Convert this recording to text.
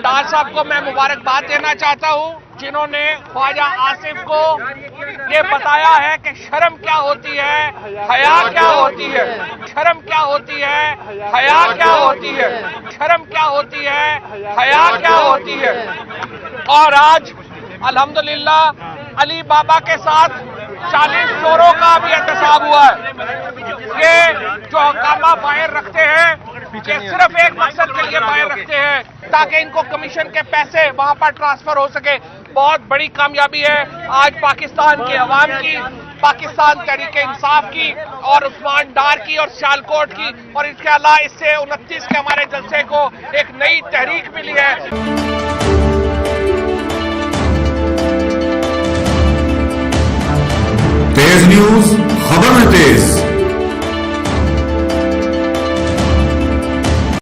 डार साहब को मैं मुबारकबाद देना चाहता हूं, जिन्होंने ख्वाजा आसिफ को ये बताया है कि शर्म क्या होती है, हया क्या होती है, शर्म क्या होती है, हया क्या होती है, शर्म क्या होती है, हया क्या होती है। और आज अल्हम्दुलिल्लाह अली बाबा के साथ 40 चोरों का भी एहतसाब हुआ है। ये जो हंगामा बाहर रखते हैं, ये सिर्फ एक मकसद के लिए बाहर रखते हैं ताकि इनको कमीशन के पैसे वहां पर ट्रांसफर हो सके। बहुत बड़ी कामयाबी है आज पाकिस्तान की अवाम की, पाकिस्तान तहरीक इंसाफ की और उस्मान डार की और सियालकोट की, और इसके अलावा इससे 29 के हमारे जलसे को एक नई तहरीक मिली है। तेज न्यूज खबर